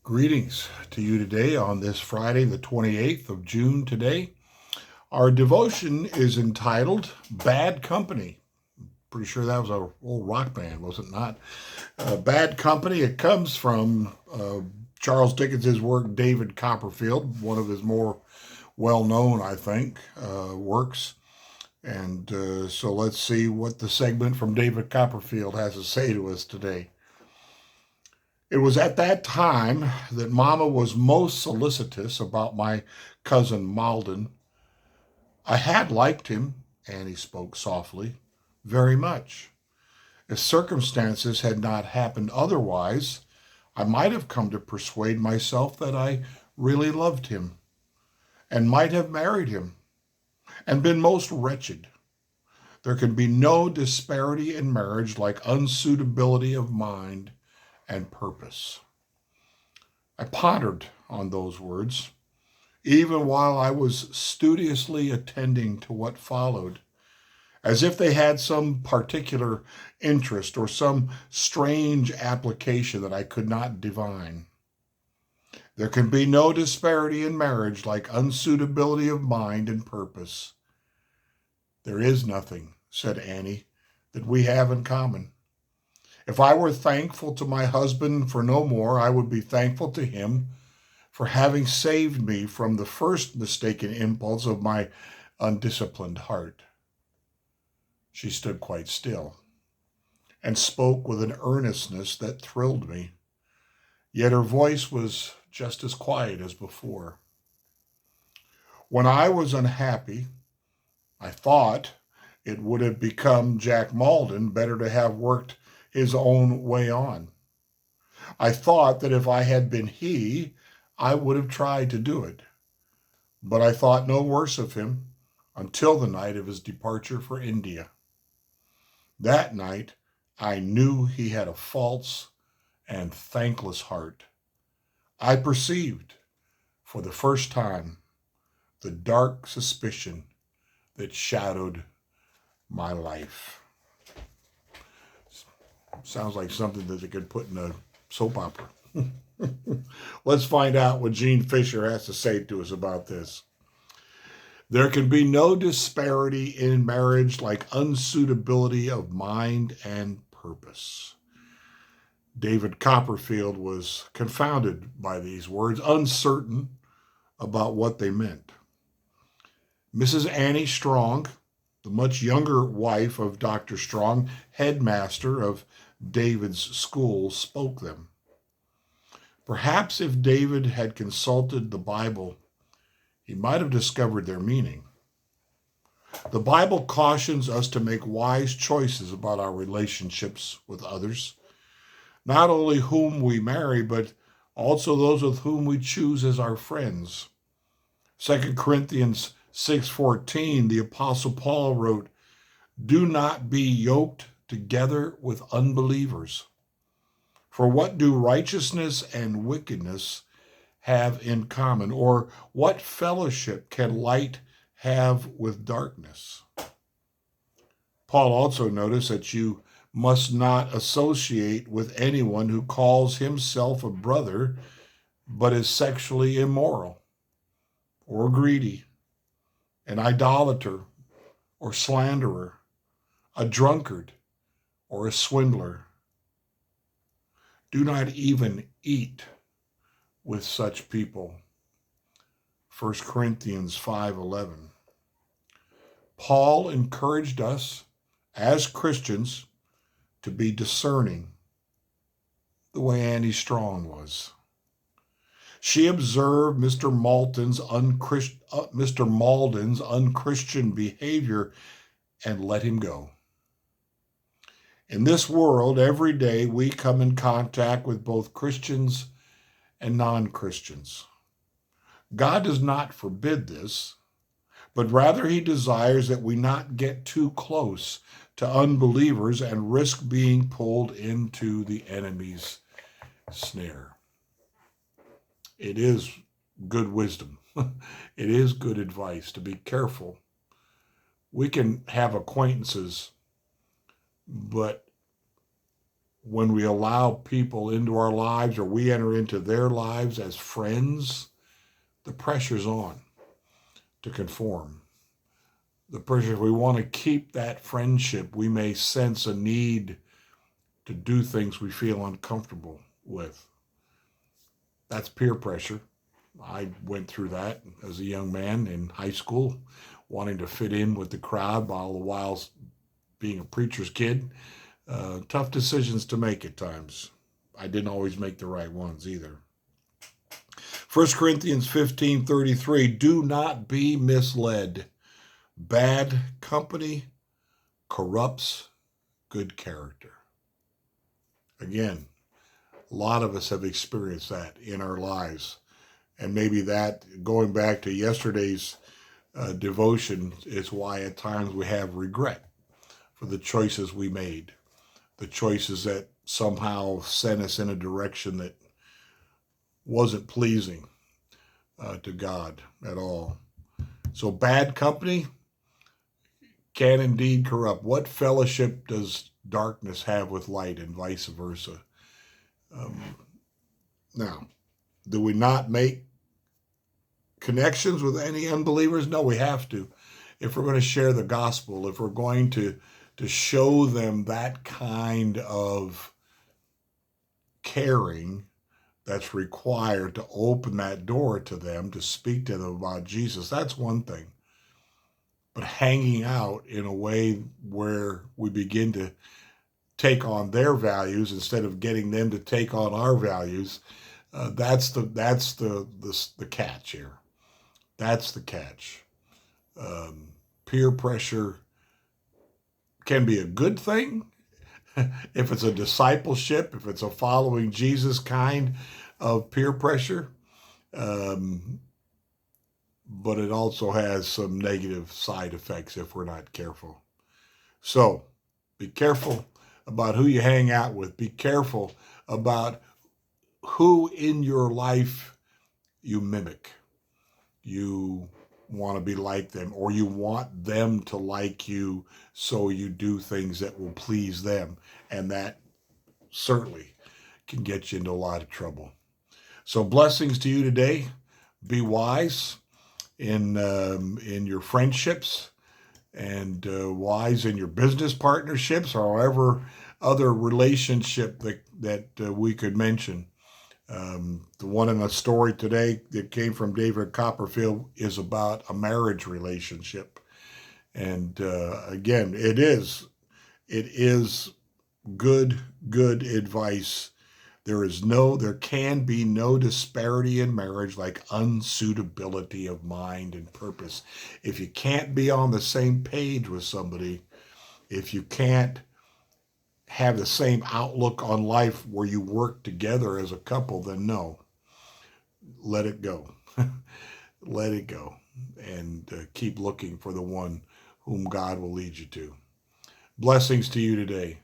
Greetings to you today on this Friday, the 28th of June today. Our devotion is entitled Bad Company. Pretty sure that was a old rock band, was it not? Bad Company, it comes from Charles Dickens' work, David Copperfield, one of his more well-known, I think, works. And so let's see what the segment from David Copperfield has to say to us today. It was at that time that Mama was most solicitous about my cousin Malden. I had liked him, Annie spoke softly, very much. If circumstances had not happened otherwise, I might have come to persuade myself that I really loved him, and might have married him, and been most wretched. There can be no disparity in marriage like unsuitability of mind and purpose. I pondered on those words, even while I was studiously attending to what followed, as if they had some particular interest or some strange application that I could not divine. There can be no disparity in marriage like unsuitability of mind and purpose. There is nothing, said Annie, that we have in common. If I were thankful to my husband for no more, I would be thankful to him for having saved me from the first mistaken impulse of my undisciplined heart. She stood quite still and spoke with an earnestness that thrilled me, yet her voice was just as quiet as before. When I was unhappy, I thought it would have become Jack Malden better to have worked his own way on. I thought that if I had been he, I would have tried to do it. But I thought no worse of him until the night of his departure for India. That night, I knew he had a false and thankless heart. I perceived, for the first time, the dark suspicion that shadowed my life. Sounds like something that they could put in a soap opera. Let's find out what Gene Fisher has to say to us about this. There can be no disparity in marriage like unsuitability of mind and purpose. David Copperfield was confounded by these words, uncertain about what they meant. Mrs. Annie Strong, the much younger wife of Dr. Strong, headmaster of David's school, spoke them. Perhaps if David had consulted the Bible, he might have discovered their meaning. The Bible cautions us to make wise choices about our relationships with others, not only whom we marry, but also those with whom we choose as our friends. 2 Corinthians 6:14, the Apostle Paul wrote, "Do not be yoked together with unbelievers. For what do righteousness and wickedness have in common? Or what fellowship can light have with darkness?" Paul also noticed that you must not associate with anyone who calls himself a brother but is sexually immoral or greedy, an idolater or slanderer, a drunkard or a swindler. Do not even eat with such people. 1 Corinthians 5:11. Paul encouraged us as Christians to be discerning the way Annie Strong was. She observed Mr. Malden's unchristian behavior and let him go. In this world, every day we come in contact with both Christians and non-Christians. God does not forbid this, but rather he desires that we not get too close to unbelievers and risk being pulled into the enemy's snare. It is good wisdom. It is good advice to be careful. We can have acquaintances, but when we allow people into our lives or we enter into their lives as friends, the pressure's on to conform. The pressure, if we want to keep that friendship, we may sense a need to do things we feel uncomfortable with. That's peer pressure. I went through that as a young man in high school, wanting to fit in with the crowd while the while being a preacher's kid. Tough decisions to make at times. I didn't always make the right ones either. 1 Corinthians 15:33, do not be misled. Bad company corrupts good character. Again, a lot of us have experienced that in our lives. And maybe that, going back to yesterday's devotion, is why at times we have regret for the choices we made, the choices that somehow sent us in a direction that wasn't pleasing to God at all. So bad company can indeed corrupt. What fellowship does darkness have with light, and vice versa? Now, do we not make connections with any unbelievers? No, we have to. If we're going to share the gospel, if we're going to show them that kind of caring that's required to open that door to them, to speak to them about Jesus, that's one thing. But hanging out in a way where we begin to take on their values instead of getting them to take on our values, that's the catch here. That's the catch. Peer pressure can be a good thing if it's a discipleship, if it's a following Jesus kind of peer pressure. But it also has some negative side effects if we're not careful. So be careful about who you hang out with. Be careful about who in your life you mimic. You want to be like them, or you want them to like you, so you do things that will please them. And that certainly can get you into a lot of trouble. So blessings to you today. Be wise in your friendships, and wise in your business partnerships, or however other relationship that we could mention. The one in the story today that came from David Copperfield is about a marriage relationship. And again, it is good advice. There can be no disparity in marriage like unsuitability of mind and purpose. If you can't be on the same page with somebody, if you can't have the same outlook on life where you work together as a couple, then no, let it go. Let it go, and keep looking for the one whom God will lead you to. Blessings to you today.